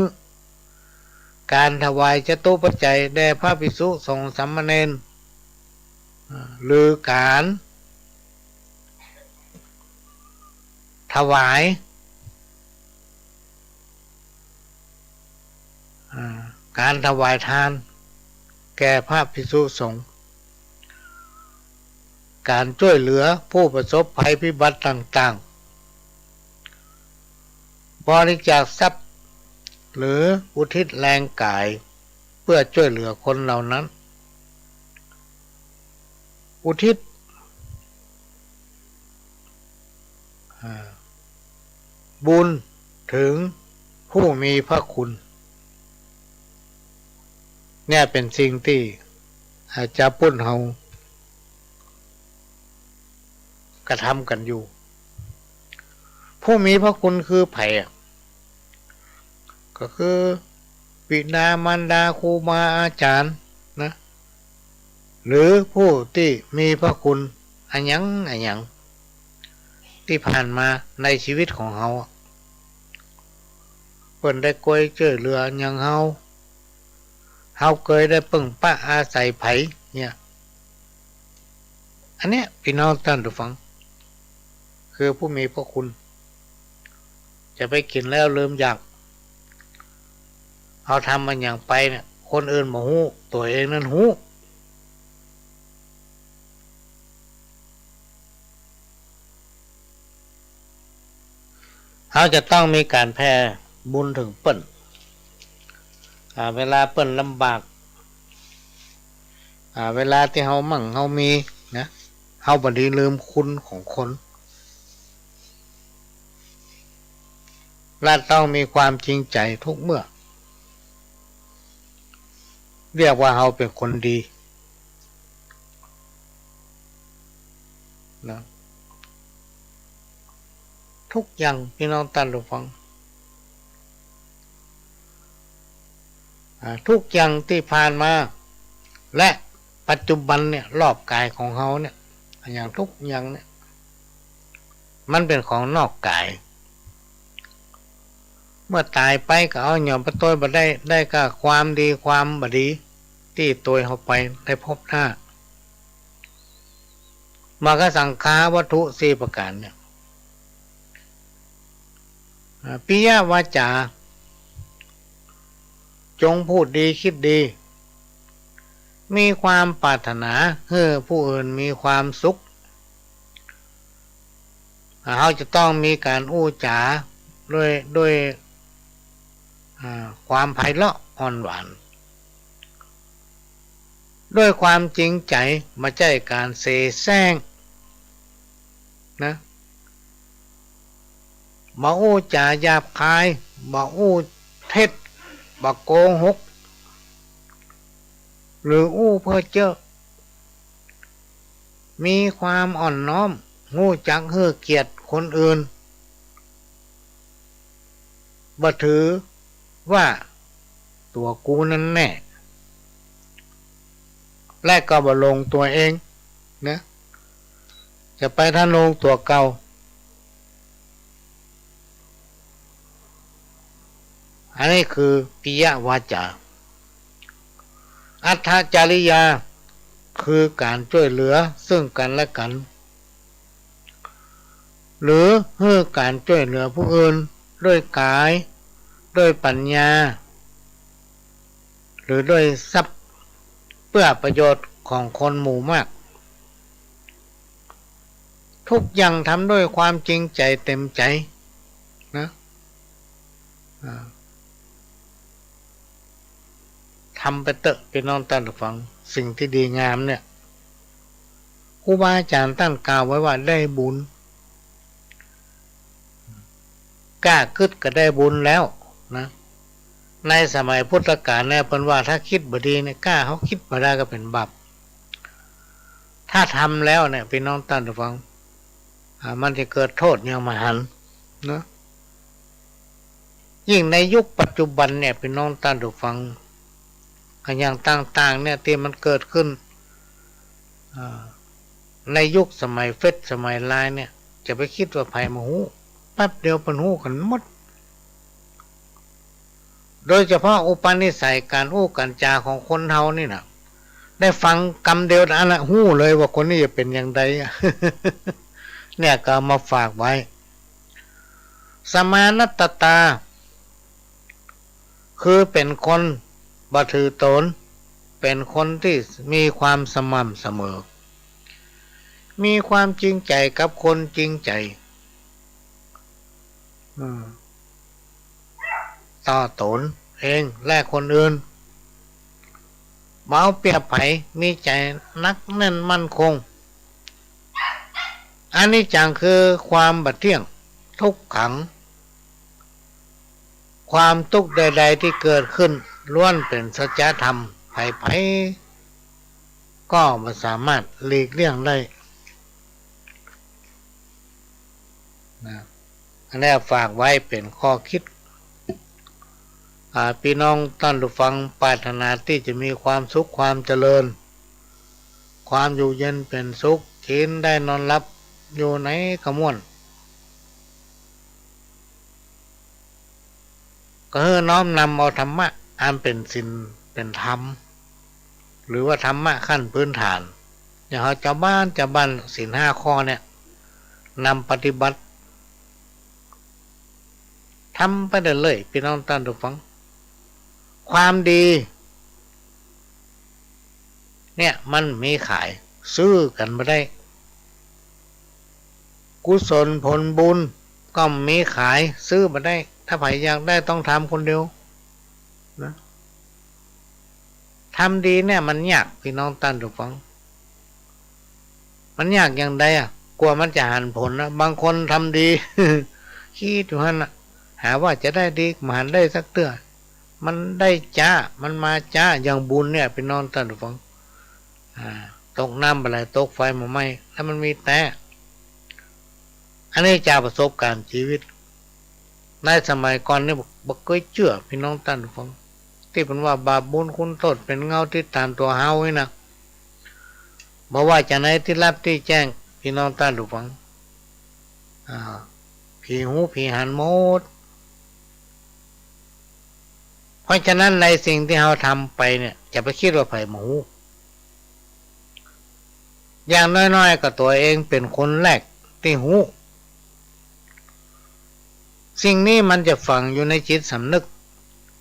การถวายจตุปัจจัยแด่พระภิกษุสงฆ์สามเณรหรือการถวายทานแก่พระภิกษุสงฆ์การช่วยเหลือผู้ประสบภัยพิบัติต่างๆบริจาคทรัพย์หรืออุทิศแรงกายเพื่อช่วยเหลือคนเหล่านั้นอุทิศบุญถึงผู้มีพระคุณเนี่ยเป็นสิ่งที่อาจารย์ปุ้นเฮากระทำกันอยู่ผู้มีพระคุณคือไผ่ ก็คือบิดามารดาครูบาอาจารย์นะหรือผู้ที่มีพระคุณอันยังที่ผ่านมาในชีวิตของเขาเพิ่นได้ช่วยเจือเหลืออย่างเฮาเคยได้ปึ่งป้าอาศัยไผเนี่ยอันเนี้ยพี่น้องท่านผู้ฟังคือผู้มีพระคุณจะไปกินแล้วลืมอยากเอาทำมันอย่างไปเนี่ยคนอื่นบ่ฮู้ตัวเองนั้นฮู้เขาจะต้องมีการแผ่บุญถึงเปิ้นเวลาเปิ้นลำบากเวลาที่เฮามั่งเฮามีนะเฮาบ่ได้ลืมคุณของคนและต้องมีความจริงใจทุกเมื่อเรียกว่าเฮาเป็นคนดีนะทุกอย่างพี่น้องท่านผู้ฟังทุกอย่างที่ผ่านมาและปัจจุบันเนี่ยรอบกายของเขาเนี่ยอย่างทุกอย่างเนี่ยมันเป็นของนอกกายเมื่อตายไปก็เอาหย่อมประตัวบ่ได้ก็ความดีความบดีที่ตัวเขาไปได้พบหน้ามาก็สังขารวัตถุ4ประการเนี่ยปิยวาจาจงพูดดีคิดดีมีความปรารถนาให้ผู้อื่นมีความสุขเขาจะต้องมีการอู้จาด้วยความไพเราะอ่อนหวานด้วยความจริงใจไม่ใช่การเสแสร้งนะบ่อู้จาหยาบคายบ่อู้เท็จบ่โกหกหรืออู้เพ้อเจ้อมีความอ่อนน้อมงูจักให้เกียรติคนอื่นบ่ถือว่าตัวกูนั่นแน่และก็บ่ลงตัวเองนะจะไปท่านลงตัวเก่าอันนี้คือปิยวาจาอัตถจริยาคือการช่วยเหลือซึ่งกันและกันหรือให้การช่วยเหลือผู้อื่นด้วยกายด้วยปัญญาหรือด้วยทรัพย์เพื่อประโยชน์ของคนหมู่มากทุกอย่างทำด้วยความจริงใจเต็มใจนะทำไปเถอะพี่น้องท่านผู้ฟังสิ่งที่ดีงามเนี่ยครูบาอาจารย์ท่านกล่าวไว้ว่าได้บุญกล้าคิดก็ได้บุญแล้วนะในสมัยพุทธกาลเนี่ยเพิ่นว่าถ้าคิดบ่ดีเนี่ยกล้าเขาคิดบ่ได้ก็เป็นบาปถ้าทำแล้วเนี่ยพี่น้องท่านผู้ฟังมันจะเกิดโทษอย่างมหันต์นะยิ่งในยุคปัจจุบันเนี่ยพี่น้องท่านผู้ฟังอย่างต่างๆเนี่ยที่มันเกิดขึ้นในยุคสมัยเฟซสมัยไลน์เนี่ยจะไปคิดว่าภัยมาหูแป๊บเดียวเป็นหูกันหมดโดยเฉพาะอุปนิสัยการอู้กันจาของคนเฮานี่นะได้ฟังกรรมเดียวอันละหู้เลยว่าคนนี้จะเป็นอย่างไรเนี่ยก็มาฝากไว้สมานัตตาคือเป็นคนบ่ถือตนเป็นคนที่มีความสม่ำเสมอมีความจริงใจกับคนจริงใจต่อตนเองและคนอื่นบ่เอาเปรียบไผมีใจนักแน่นมั่นคงอันนี้จังคือความบัดเที่ยงทุกขังความทุกข์ใดๆที่เกิดขึ้นล้วนเป็นสัจธรรมไผๆก็ไม่สามารถหลีกเลี่ยงได้นะอันนี้ฝากไว้เป็นข้อคิด พี่น้องท่านผู้ฟังปรารถนาที่จะมีความสุขความเจริญความอยู่เย็นเป็นสุขกินได้นอนหลับอยู่ไหนก็ม่วนก็ให้น้อมนำเอาธรรมะอันเป็นศีลเป็นธรรมหรือว่าธรรมะขั้นพื้นฐานอย่างเราจะบ้านศีล5 ข้อเนี่ยนำปฏิบัติทำไปได้เลยพี่น้องท่านผู้ฟังความดีเนี่ยมันมีขายซื้อกันไม่ได้กุศลผลบุญก็มีขายซื้อมาได้ถ้าใครอยากได้ต้องทำคนเดียวนะทำดีเนี่ยมันยากพี่น้องท่านผู้ฟังมันยากอย่างใดกลัวมันจะหันผลนะบางคนทำดี คิดอยู่หั่นน่ะหาว่าจะได้ดีมาหันได้สักเตื้อมันได้จ้ามันมาจ้าอย่างบุญเนี่ยพี่น้องท่านผู้ฟังตกน้ำอะไรตกไฟมาไหม้แล้วมันมีแต่อันนี้จากประสบการณ์ชีวิตในสมัยก่อนนี่บอกเคยเชื่อพี่น้องท่านผู้ฟังที่เป็นว่าบาปบุญคุณโทษเป็นเงาที่ตามตัวเฮาไว้นะบอกว่าจะไหนที่รับที่แจ้งพี่น้องท่านผู้ฟังผีหูผีหันหมดเพราะฉะนั้นในสิ่งที่เราทำไปเนี่ยจะไปคิดว่าไผ่หมูอย่างน้อยๆก็ตัวเองเป็นคนแรกที่หูสิ่งนี้มันจะฝังอยู่ในจิตสำนึก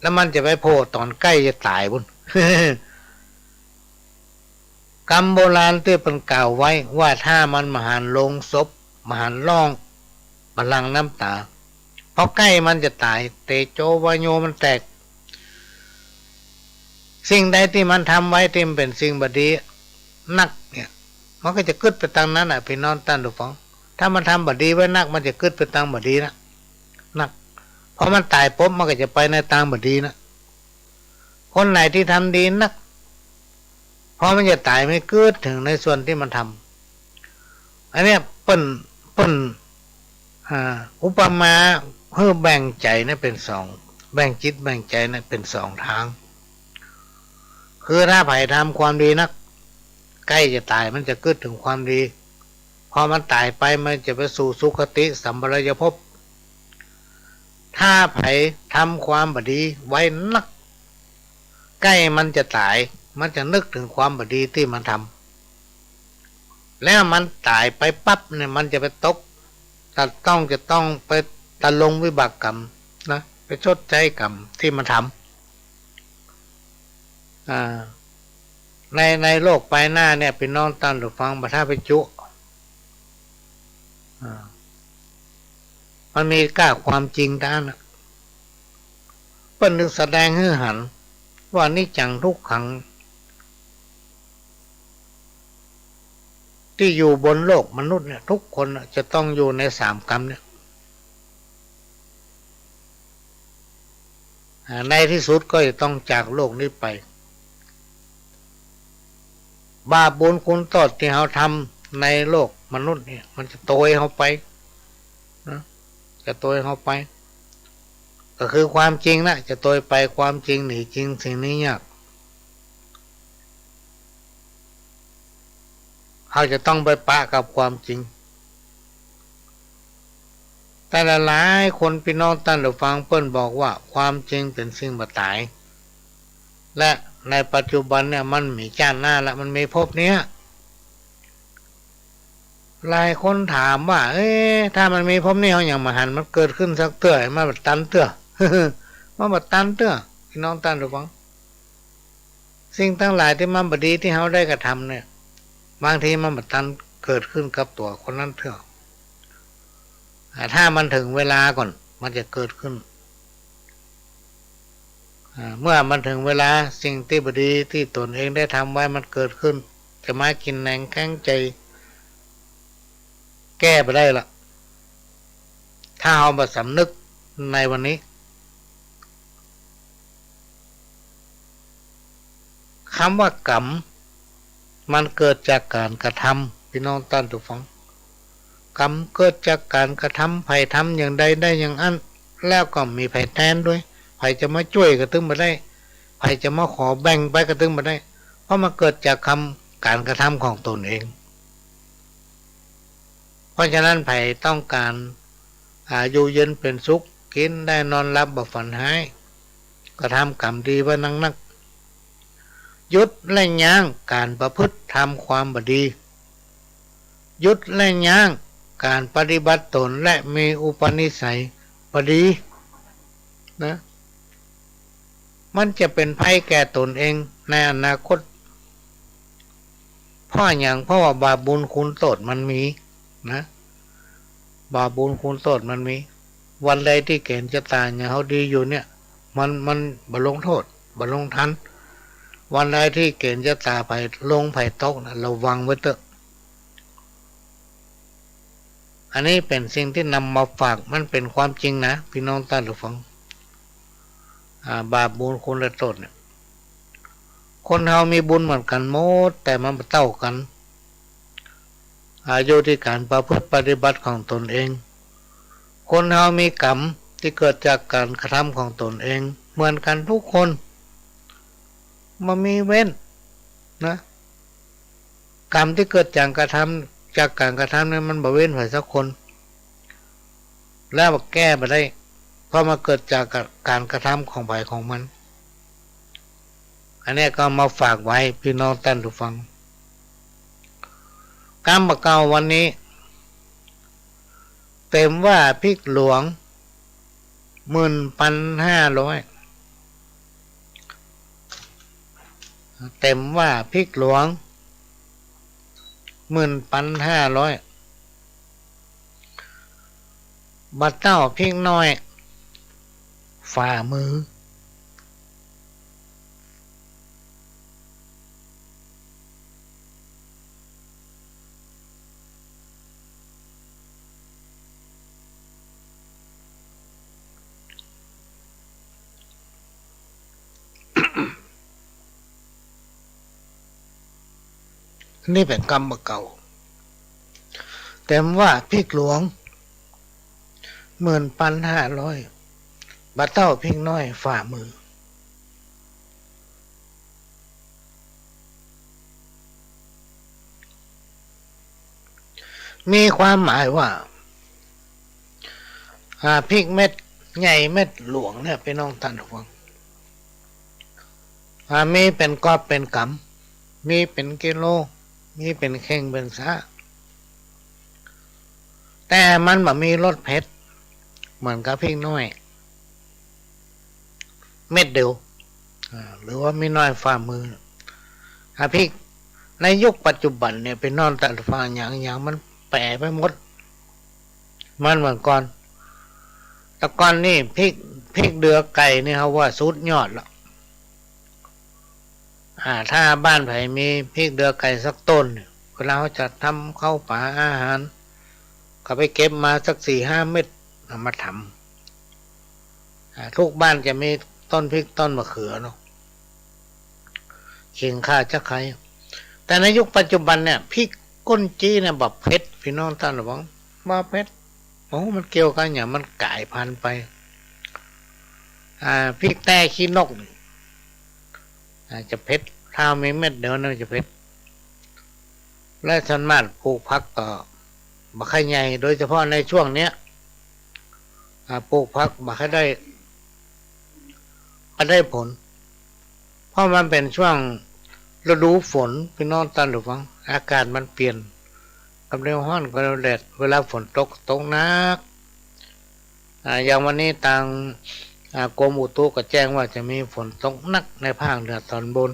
แล้วมันจะไปโผล่ตอนใกล้จะตายบุญ กรรมโบราณที่เป็นกล่าวไว้ว่าถ้ามันมหันลงศพมหันล่องบัลลังก์น้ำตาพอใกล้มันจะตายเตโจวโยมันแตกสิ่งใดที่มันทำไว้ที่มันเป็นสิ่งบดีนักเนี่ยมันก็จะกึดไปทางนั้นพี่น้องท่านผู้ฟังถ้ามันทำบดีไว้นักมันจะกึดไปทางบดีนะนักพอมันตายปุ๊บมันก็จะไปในทางบดีนะคนไหนที่ทำดีนักพอมันจะตายไม่กึดถึงในส่วนที่มันทำอันนี้เปิ้นอุปมาเพื่อแบ่งใจนะเป็นสองแบ่งจิตแบ่งใจนะเป็นสองทางคือถ้าไผ่ทำความดีนักใกล้จะตายมันจะกึดถึงความดีพอมันตายไปมันจะไปสู่สุคติสัมปรายภพถ้าไผ่ทำความบดีไว้นักใกล้มันจะตายมันจะนึกถึงความบดีที่มันทำแล้วมันตายไปปั๊บเนี่ยมันจะไปตกจะต้องไปตะลงวิบากกรรมนะไปชดใช้กรรมที่มันทำในโลกภายหน้าเนี่ยพี่น้องท่านผู้ฟังบัดถ้าไปจุมันมีกล้าความจริงด้านเปิ้นนึกแสดงให้หันว่านิจังทุกขังที่อยู่บนโลกมนุษย์เนี่ยทุกคนจะต้องอยู่ใน3 กรรมเนี่ยในที่สุดก็จะต้องจากโลกนี้ไปบาปบุญคุณโทษที่เราทำในโลกมนุษย์เนี่ยมันจะโตยเขาไปนะจะโตยเขาไปก็คือความจริงนะจะโตยไปความจริงหนีจริงสิ่งนี้ยากเขาจะต้องไปปะกับความจริงแต่หลายคนพี่น้องท่านผู้ฟังเพิ่นบอกว่าความจริงเป็นสิ่งบ่ตายและในปัจจุบันเนี่ยมันมีชาติหน้าแล้วมันมีภพเนี้ยหลายคนถามว่าถ้ามันมีภพนี้เขาอย่างมาหันมันเกิดขึ้นสักเตื้อมาบัดตันเตื้อ มาบัดตันเตื้อพี่น้องท่านผู้ฟังสิ่งทั้งหลายที่มันบดีที่เขาได้กระทำเนี่ยบางทีมันบัดตันเกิดขึ้นกับตัวคนนั้นเตื้อถ้ามันถึงเวลาก่อนมันจะเกิดขึ้นเมื่อมันถึงเวลาสิ่งที่บดีที่ตนเองได้ทำไว้มันเกิดขึ้นจะมากินแหนงแข้งใจแก้ไปได้ละถ้าเอามาสำนึกในวันนี้คำว่ากรรมมันเกิดจากการกระทำพี่น้องท่านผู้ฟังกรรมเกิดจากการกระทำไผ่ทำอย่างใดได้อย่างนั้นแล้วก็มีไผ่แทนด้วย ไผจะมาช่วยก็ตึงมาได้ไผจะมาขอแบ่งไปก็ตึงมาได้เพราะมันเกิดจากการกระทำของตนเองเพราะฉะนั้นไผต้องการอยู่เย็นเป็นสุขกินได้นอนหลับบ่ฝันหายก็ทำกรรมดีไว้นักหยุดและยั้งการประพฤติทำความบดีหยุดและยั้งการปฏิบัติตนและมีอุปนิสัยบดีนะมันจะเป็นภัยแก่ตนเองในอนาคตเพราะว่าบาปบุญคุณโทษมันมีนะบาปบุญคุณโทษมันมีวันใดที่เกณฑ์จะตายอย่างเขาดีอยู่เนี่ยมันบลงโทษบลงทันวันใดที่เกณฑ์จะตายไปลงไผ่ตกนะระวังไว้เถอะอันนี้เป็นสิ่งที่นำมาฝากมันเป็นความจริงนะพี่น้องท่านผู้ฟังบาปบุญคุณและโทษเนี่ยคนเรามีบุญเหมือนกันหมดแต่มันไม่เท่ากันอยู่ที่การประพฤติปฏิบัติของตนเองคนเรามีกรรมที่เกิดจากการกระทำของตนเองเหมือนกันทุกคนมันมีเว้นนะกรรมที่เกิดจากการกระทำนั้นมันบ่เว้นไว้สักคนแล้วแก้ไปได้เพราะมันเกิดจากการกระทำของใครของมันอันนี้ก็มาฝากไว้พี่น้องท่านผู้ฟังกรรมเก่าวันนี้เต็มว่าพริกหลวง11,500เต็มว่าพริกหลวง11,500บัดเต้าพริกน้อยฝ่ามือนี่เป็นกรรมเก่าแต่ว่าพริกหลวง11,500บัดเต้าพริกน้อยฝ่ามือมีความหมายว่าพริกเม็ดใหญ่เม็ดหลวงเนี่ยพี่น้องท่านผู้ฟังมีเป็นกอบเป็นกำมีเป็นกิโลมีเป็นเข่งเป็นซะแต่มันแบบมีรสเผ็ดเหมือนกับพริกน้อยเม็ดเดียวหรือว่ามีน้อยฝ่ามือพริกในยุคปัจจุบันเนี่ยเป็นนอนตัดฟ้าอย่างมันแปรไปหมดมันเหมือนก่อนแต่ก่อนนี่พริกเดือไก่นี่เขาว่าสุดยอดแล้วถ้าบ้านไผ่มีพริกเดือไก่สักต้นเวลาเขาจะทำข้าวป่าอาหารก็ไปเก็บมาสัก4-5 เม็ดเอามาทำทุกบ้านจะมีต้นพริกต้นมะเขือเนาะเคียงข้าจะใครแต่ในยุคปัจจุบันเนี่ยพริกก้นจี้เนี่ยแบบเผ็ดพี่น้องท่านหรือเปล่าว่าเผ็ดโอ้มันเกี่ยวกันอย่างมันกลายพันธุ์ไปพริกแต่ขี้นกจะเผ็ดถ้ามีเม็ดเดียวน่าจะเผ็ดและส่วนมากปลูกผักก็บักไข่ใหญ่โดยเฉพาะในช่วงเนี้ยปลูกผักบักไข่ได้ผลเพราะมันเป็นช่วงฤดูฝนพี่น้องท่านผู้ฟังอากาศมันเปลี่ยนกับเร็วร้อนกับเร็วแดดเวลาฝนตกหนักอย่างวันนี้ทางกรมอุตุก็แจ้งว่าจะมีฝนตกหนักในภาคเหนือตอนบน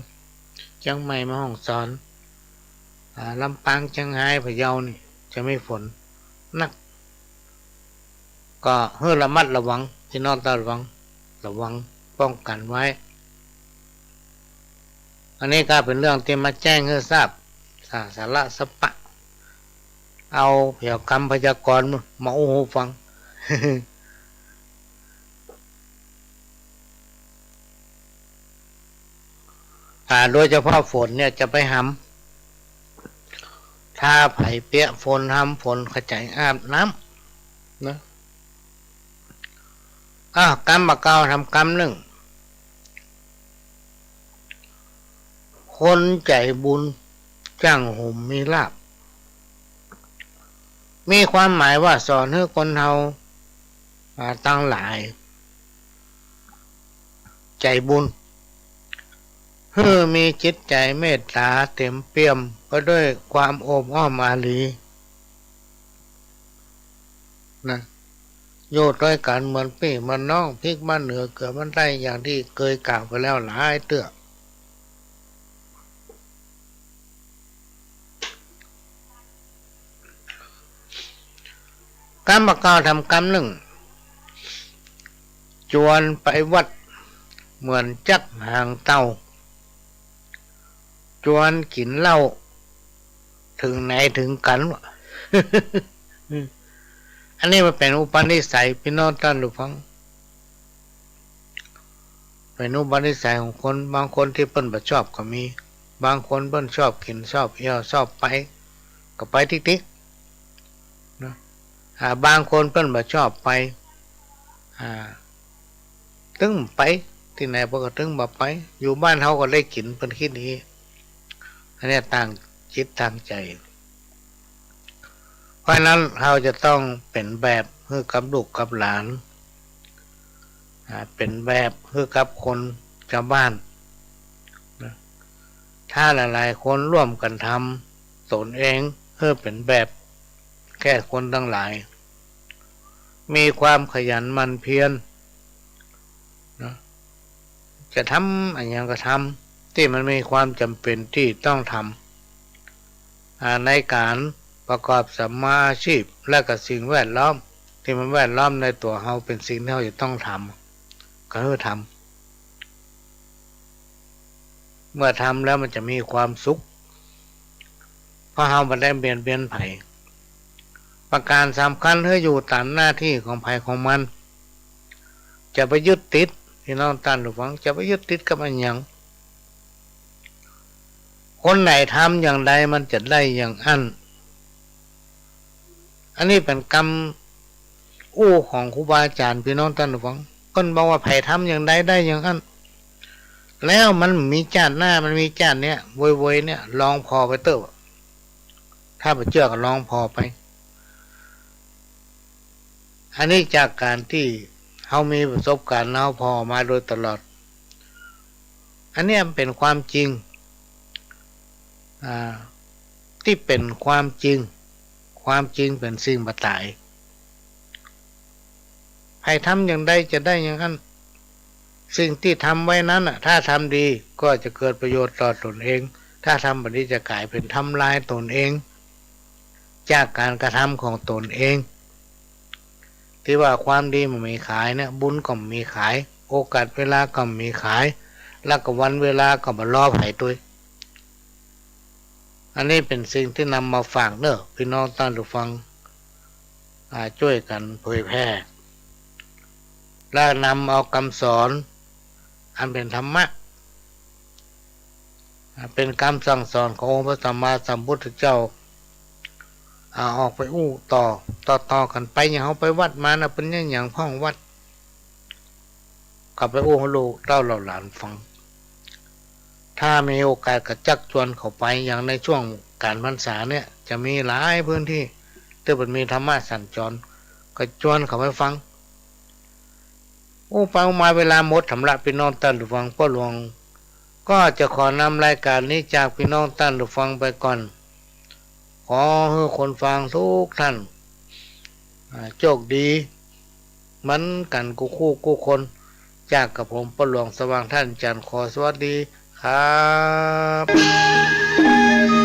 เชียงใหม่แม่ฮ่องสอนลำปางเชียงรายพะเยานี่จะมีฝนหนักก็ให้ระมัดระวังที่นอนตาระวังป้องกันไว้อันนี้ก็เป็นเรื่องที่มาแจ้งให้ทราบสาระสปะเอาเกี่ยวกับพยากรณ์มาโอ้โหฟัง โดยเฉพาะฝนเนี่ยจะไปหำถ้าไผ่เปียฝนหำฝนขจายอาบน้ำนะ กรรมบักเก่าทำกรรมหนึ่งคนใจบุญจ้างห่มมีลาภมีความหมายว่าสอนให้คนเฮาตั้งหลายใจบุญเพื่อมีจิตใจเมตตาเต็มเปี่ยมก็ด้วยความโอบอ้อมอารีนะโยดด้วยกันเหมือนพี่เหมือนน้องพริกบ้านเหนือเกิดมันได้อย่างที่เคยกล่าวไปแล้วหลายเตื้อการบักกล่าวทำกรรมหนึ่งจวนไปวัดเหมือนจักหางเต่าจวนกินเหล้าถึงไหนถึงกันวะ อันนี้มันเป็นอุปนิสัยพี่น้องท่านผู้ฟังเป็นอุปนิสัยของคนบางคนที่เปิ้นบ่ชอบก็มีบางคนเปิ้นชอบกินชอบเที่ยวชอบไปก็ไปติ๊กๆนะบางคนเปิ้นบ่ชอบไปตึงไปที่ไหนบ่ก็ตึงบ่ไปอยู่บ้านเฮาก็ได้กินเปิ้นคิดนี้อันนี้ต่างจิตต่างใจเพราะนั้นเราจะต้องเป็นแบบเพื่อกับลูกกับหลานเป็นแบบเพื่อกับคนชาวบ้านถ้าหลายๆคนร่วมกันทำตนเองเพื่อเป็นแบบแค่คนทั้งหลายมีความขยันหมั่นเพียรจะทำอะไรอย่างก็ทำที่มันมีความจำเป็นที่ต้องทำในการประกอบสัมมาอาชีพและกับสิ่งแวดล้อมที่มันแวดล้อมในตัวเราเป็นสิ่งที่เราจะต้องทำก็คือทำเมื่อทำแล้วมันจะมีความสุขเพราะเราไม่ได้เบียดเบียนไผประการสำคัญคืออยู่ตามหน้าที่ของไผของมันจะไปยึดติดพี่น้องท่านผู้ฟังจะไปยึดติดกับอันอย่างคนไหนทำอย่างใดมันจะได้อย่างอันนี้เป็นกรรมของครูบาอาจารย์พี่น้องท่านผู้ฟังเพิ่นบอกว่าไผทำอย่างใดได้อย่างนั้นแล้วมันมีจานหน้ามันมีจานเนี้ยโวยๆเนี่ยลองพอไปเถอะถ้าไปเชื่อก็ลองพอไปอันนี้จากการที่เขามีประสบการณ์เขาพอมาโดยตลอดอันนี้เป็นความจริงที่เป็นความจริงเป็นสิ่งบ่ตายให้ทำอย่างใดจะได้อย่างนั้นสิ่งที่ทำไว้นั้นถ้าทำดีก็จะเกิดประโยชน์ต่อตนเองถ้าทำแบบนี้จะกลายเป็นทำลายตนเองจากการกระทำของตนเองที่ว่าความดีมันมีขายเนี่ยบุญก็มีขายโอกาสเวลาก็มีขายแล้วก็วันเวลาก็มารอไผ่ตัวอันนี้เป็นสิ่งที่นำมาฝากเนอะพี่น้องท่านผู้ฟังช่วยกันเผยแพร่และนำเอาคำสอนอันเป็นธรรมะเป็นคำสั่งสอนขององค์พระสัมมาสัมพุทธเจ้าออกไปต่อกันไปอย่างเขาไปวัดมานะเป็นอย่างพ่องวัดกลับไปลูกเต้าเหล่าหลานฟังถ้ามีโอกาสกระจักชวนเขาไปอย่างในช่วงการพรรษาเนี่ยจะมีหลายพื้นที่ที่มันมีธรรมะสัญจรก็ชวนเขาไปฟังฟังมาเวลาหมดสำหรับพี่น้องท่านผู้ฟังพ่อหลวงก็จะขอนำรายการนี้จากพี่น้องท่านผู้ฟังไปก่อนขอให้คนฟังทุกท่านโชคดีเหมือนกันกู้คนจากกับผมพ่อหลวงสว่างท่านจันทร์ขอสวัสดีครับ